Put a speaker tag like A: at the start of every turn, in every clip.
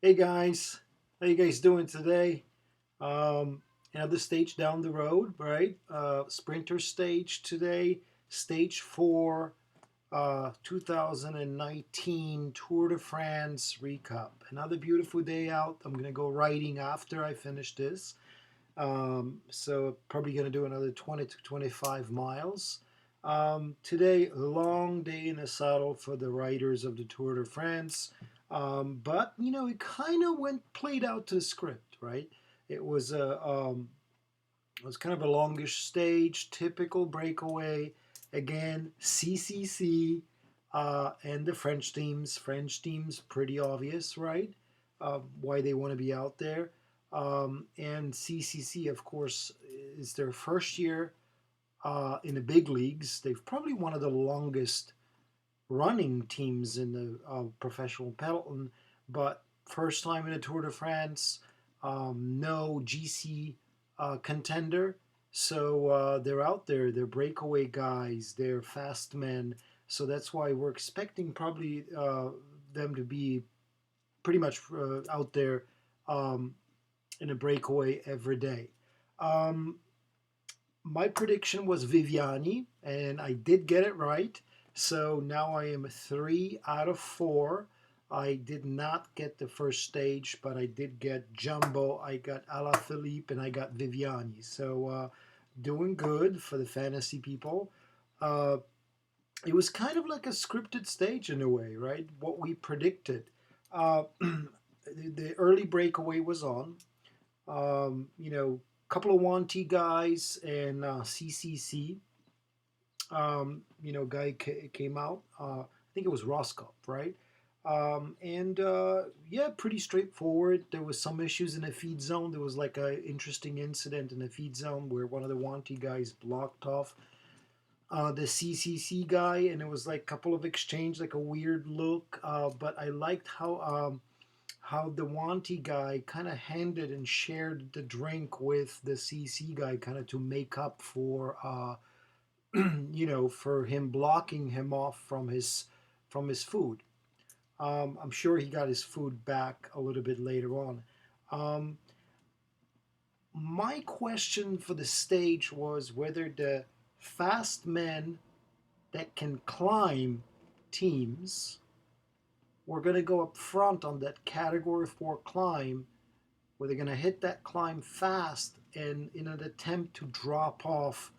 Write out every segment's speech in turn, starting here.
A: Hey guys, how you guys doing today? Um, Another stage down the road, right? Sprinter stage today, stage 4, 2019 Tour de France recap. Another beautiful day out. I'm gonna go riding after I finish this. So probably gonna do another 20 to 25 miles. Today, a long day in the saddle for the riders of the Tour de France. But it kind of went played out to the script, right? It was it was kind of a longish stage, typical breakaway. Again, CCC and the French teams. French teams, pretty obvious, right? Why they want to be out there. And CCC, of course, is their first year in the big leagues. They've probably one of the longest running teams in the professional peloton, but first time in the Tour de France, no GC contender. So they're out there. They're breakaway guys. They're fast men. So that's why we're expecting probably them to be pretty much out there um, in a breakaway every day. Um, my prediction was Viviani, and I did get it right. So now I am 3 out of 4. I did not get the first stage, but I did get Jumbo. I got Alaphelipes, and I got Viviani. So doing good for the fantasy people. Uh, it was kind of like a scripted stage in a way, right? What we predicted. The early breakaway was on. Couple of Wanty guys and CCC. Guy came out. I think it was Roscoe, right? And yeah, pretty straightforward. There was some issues in the feed zone. There was like a interesting incident in the feed zone where one of the Wanty guys blocked off the CCC guy, and it was like a couple of exchange, like a weird look. But I liked how the Wanty guy kind of handed and shared the drink with the CC guy, kind of to make up for for him blocking him off from his food. I'm sure he got his food back a little bit later on. Um, my question for the stage was whether the fast men that can climb teams were going to go up front on that category 4 climb, where they're going to hit that climb fast and in an attempt to drop off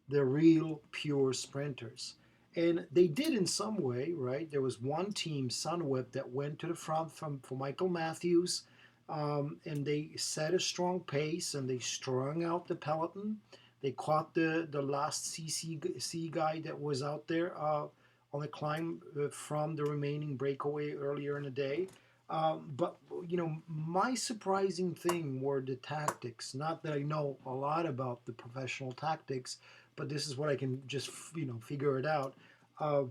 A: the real pure sprinters. And they did in some way, right? There was one team, Sunweb, that went to the front for Michael Matthews, and they set a strong pace and they strung out the peloton. They caught the last CC guy that was out there on the climb from the remaining breakaway earlier in the day. But my surprising thing were the tactics. Not that I know a lot about the professional tactics, but this is what I can just figure it out. Uh,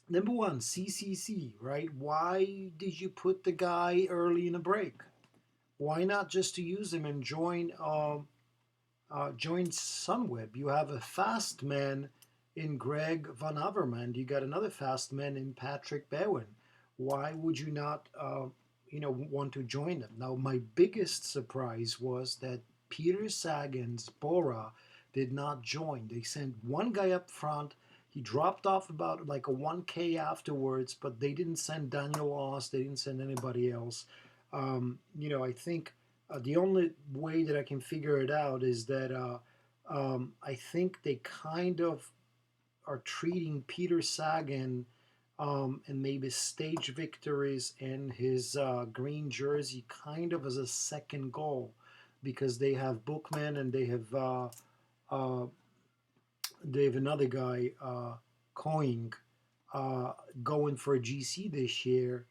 A: Number one, CCC, right? Why did you put the guy early in the break? Why not just to use him and join Sunweb? You have a fast man in Greg Van Avermaet. You got another fast man in Patrick Bowen. Why would you not, want to join them? Now, my biggest surprise was that Peter Sagan's Bora did not join. They sent one guy up front. He dropped off about like a 1K afterwards, but they didn't send Daniel Oss. They didn't send anybody else. I think the only way that I can figure it out is that I think they kind of are treating Peter Sagan and maybe stage victories and his green jersey kind of as a second goal because they have Bookman and uh, they have another guy, Coing, uh, going for a GC this year.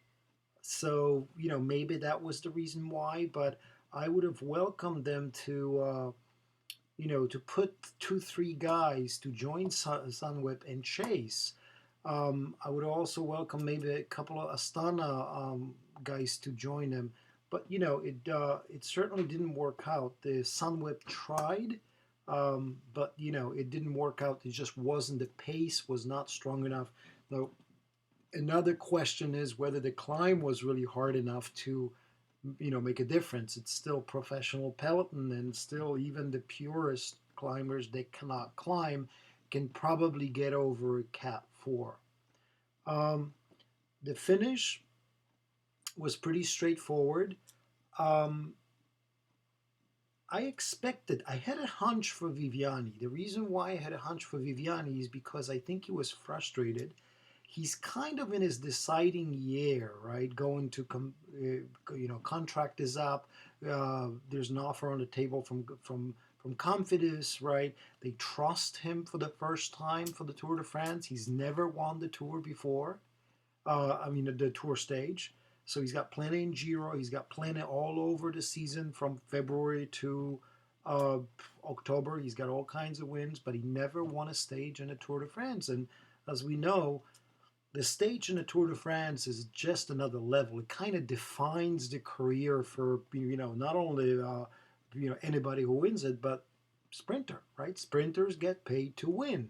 A: So, maybe that was the reason why, but I would have welcomed them to put 2, 3 guys to join Sunweb and chase. I would also welcome maybe a couple of Astana guys to join them. But it certainly didn't work out. The Sunweb tried, but it didn't work out. It just wasn't, the pace was not strong enough. Now, another question is whether the climb was really hard enough to make a difference. It's still professional peloton, and still even the purest climbers that cannot climb can probably get over Cat 4. Um, the finish was pretty straightforward. Um, I had a hunch for Viviani. The reason why I had a hunch for Viviani is because I think he was frustrated. He's kind of in his deciding year, right? Going to, contract is up. There's an offer on the table from Confidence, right? They trust him for the first time for the Tour de France. He's never won the Tour before. The Tour stage. So he's got plenty in Giro. He's got plenty all over the season from February to uh, October. He's got all kinds of wins, but he never won a stage in the Tour de France. And as we know, the stage in the Tour de France is just another level. It kind of defines the career for not only anybody who wins it, but sprinter, right? Sprinters get paid to win.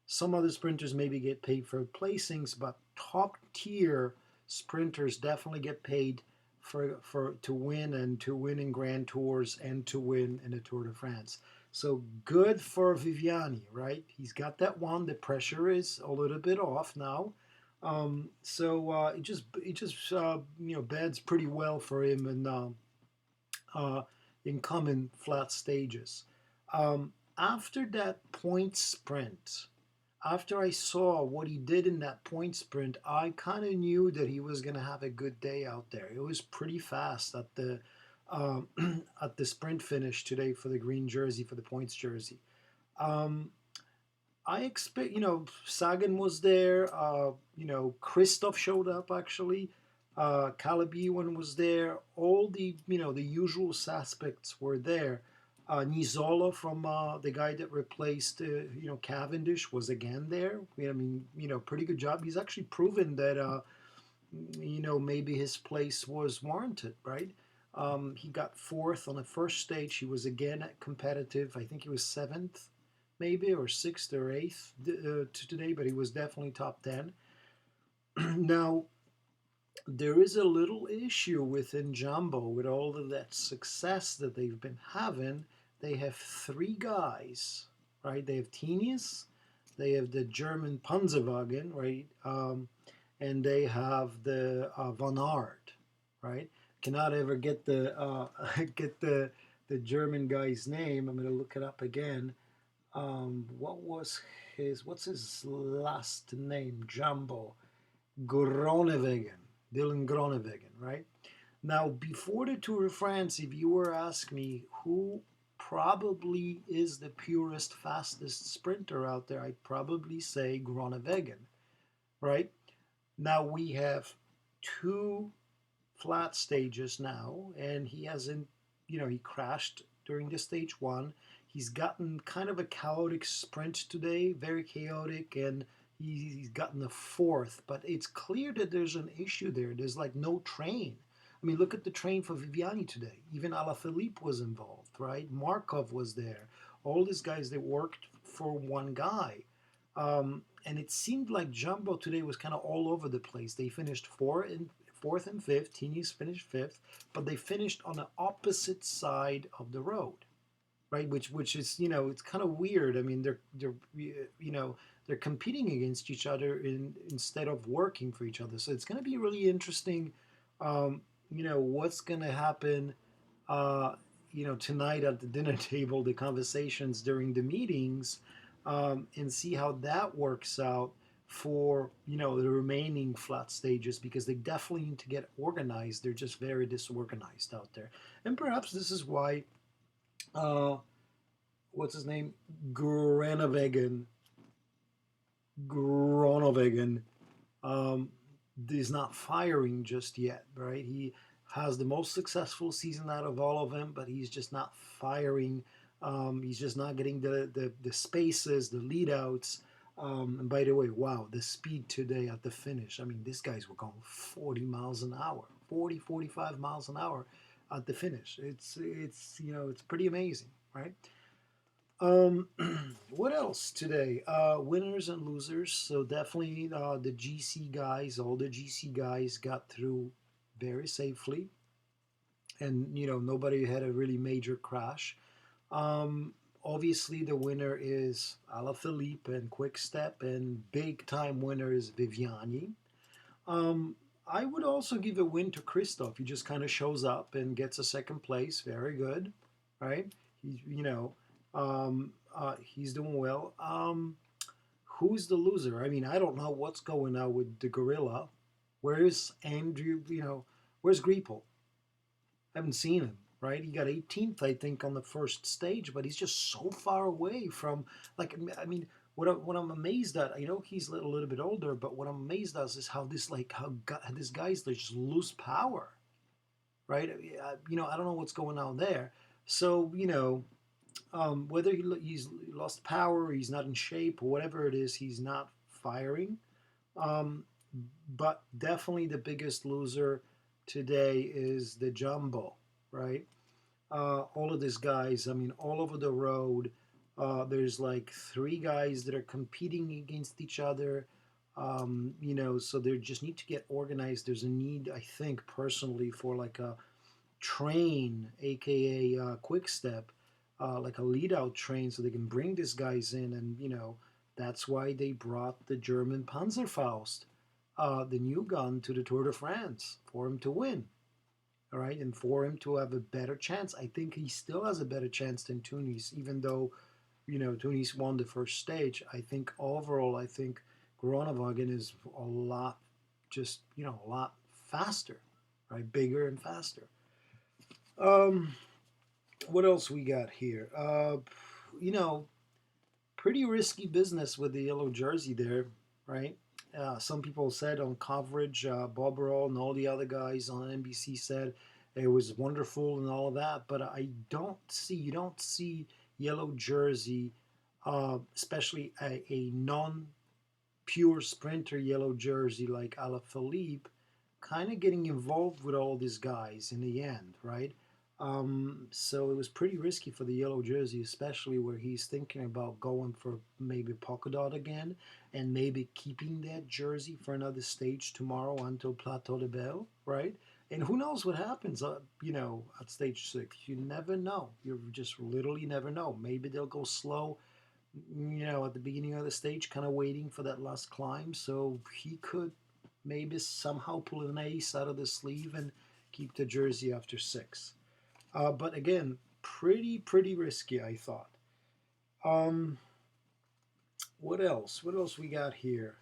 A: Some other sprinters maybe get paid for placings, but top tier sprinters definitely get paid for to win, and to win in Grand Tours, and to win in the Tour de France. So good for Viviani, right? He's got that one. The pressure is a little bit off now. It just beds pretty well for him in coming flat stages. After that point sprint, after I saw what he did in that point sprint, I kind of knew that he was going to have a good day out there. It was pretty fast at the um, at the sprint finish today for the green jersey, for the points jersey. Um, I expect, Sagan was there. Christoph showed up actually. Caleb Ewan was there. All the usual suspects were there. Nizola from the guy that replaced, Cavendish was again there. Pretty good job. He's actually proven that, maybe his place was warranted, right? He got fourth on the first stage. He was again competitive. I think he was seventh, maybe, or sixth or eighth today, but he was definitely top 10. Now, there is a little issue within Jumbo with all of that success that they've been having. They have three guys, right? They have Tinius, they have the German Panzerwagen, right? And they have the Van Aert, right? Cannot ever get the get the German guy's name. I'm going to look it up again. What's his last name? Jumbo. Groenewegen. Dylan Groenewegen, right? Now, before the Tour de France, if you were asked me who probably is the purest, fastest sprinter out there, I'd probably say Groenewegen, right? Now, we have two flat stages now, and he hasn't, he crashed during the stage one. He's gotten kind of a chaotic sprint today, very chaotic, and he's gotten a fourth. But it's clear that there's an issue there. There's like no train. I mean, look at the train for Viviani today. Even Alaphilippe was involved, right? Markov was there. All these guys that worked for one guy. And it seemed like Jumbo today was kind of all over the place. They finished fourth and fifth. Tinius finished fifth, but they finished on the opposite side of the road, right? Which is, it's kind of weird. I mean, they're competing against each other instead of working for each other. So it's going to be really interesting. What's going to happen. Tonight at the dinner table, the conversations during the meetings, and see how that works out for the remaining flat stages, because they definitely need to get organized. They're just very disorganized out there, and perhaps this is why what's his name, Groenewegen is not firing just yet, right? He has the most successful season out of all of them, but he's just not firing. He's just not getting the spaces, the lead outs. And by the way, wow, the speed today at the finish. I mean, these guys were going 40 miles an hour, 45 miles an hour at the finish. It's pretty amazing, right? Um, what else today? Winners and losers. So definitely the GC guys, all the GC guys got through very safely. and nobody had a really major crash. Obviously, the winner is Alaphelipes and Quick Step, and big time winner is Viviani. Um, I would also give a win to Christoph. He just kind of shows up and gets a second place. Very good, right? He, he's doing well. Who's the loser? I mean, I don't know what's going on with the gorilla. Where's Andrew? Where's Greeple? I haven't seen him. Right, he got 18th, I think, on the first stage, but he's just so far away from. Like, I mean, what I'm amazed at, he's a little bit older, but what I'm amazed at is how this guy's just lose power, right? I don't know what's going on there. So whether he's lost power, he's not in shape, or whatever it is, he's not firing. Um, but definitely the biggest loser today is the Jumbo, right? All of these guys, I mean, all over the road, there's like three guys that are competing against each other. So they just need to get organized. There's a need, I think, personally, for like a train, aka Quick Step, like a lead out train, so they can bring these guys in. And that's why they brought the German Panzerfaust, the new gun, to the Tour de France for him to win. All right, and for him to have a better chance. I think he still has a better chance than Tunis, even though Tunis won the first stage. I think overall, I think Groenewegen is a lot, just a lot faster, right? Bigger and faster. What else we got here? You know, Pretty risky business with the yellow jersey there, right? Some people said on coverage, Bob Roll and all the other guys on NBC said it was wonderful and all of that, but you don't see yellow jersey, especially a non-pure sprinter yellow jersey like Alaphilippe, kind of getting involved with all these guys in the end, right? So it was pretty risky for the yellow jersey, especially where he's thinking about going for maybe polka dot again and maybe keeping that jersey for another stage tomorrow until Plateau de Belle, right? And who knows what happens, at stage 6. You never know. You just literally never know. Maybe they'll go slow, at the beginning of the stage, kind of waiting for that last climb. So he could maybe somehow pull an ace out of the sleeve and keep the jersey after 6. But again, pretty risky, I thought. Um, what else? What else we got here?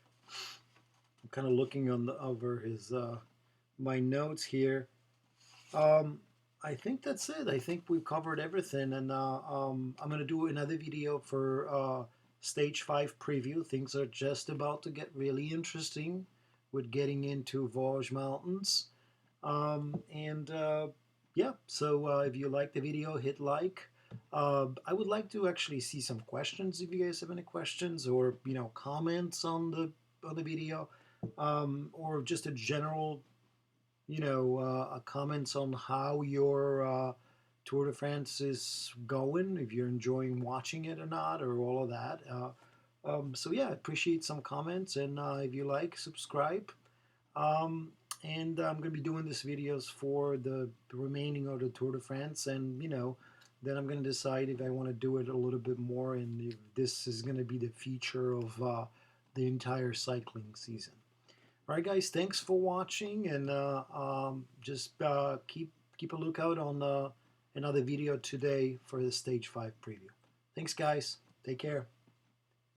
A: I'm kind of looking over his my notes here. Um, I think that's it. I think we've covered everything, and I'm gonna do another video for stage 5 preview. Things are just about to get really interesting with getting into Vosges Mountains, and yeah, so if you like the video, hit like. I would like to actually see some questions if you guys have any questions, or comments on the video, or just a general comments on how your Tour de France is going, if you're enjoying watching it or not, or all of that. So yeah, I appreciate some comments, and if you like, subscribe. Um, and I'm going to be doing these videos for the remaining of the Tour de France, and then I'm going to decide if I want to do it a little bit more, and if this is going to be the feature of the entire cycling season. All right, guys, thanks for watching, and just keep a lookout on another video today for the Stage 5 preview. Thanks, guys. Take care.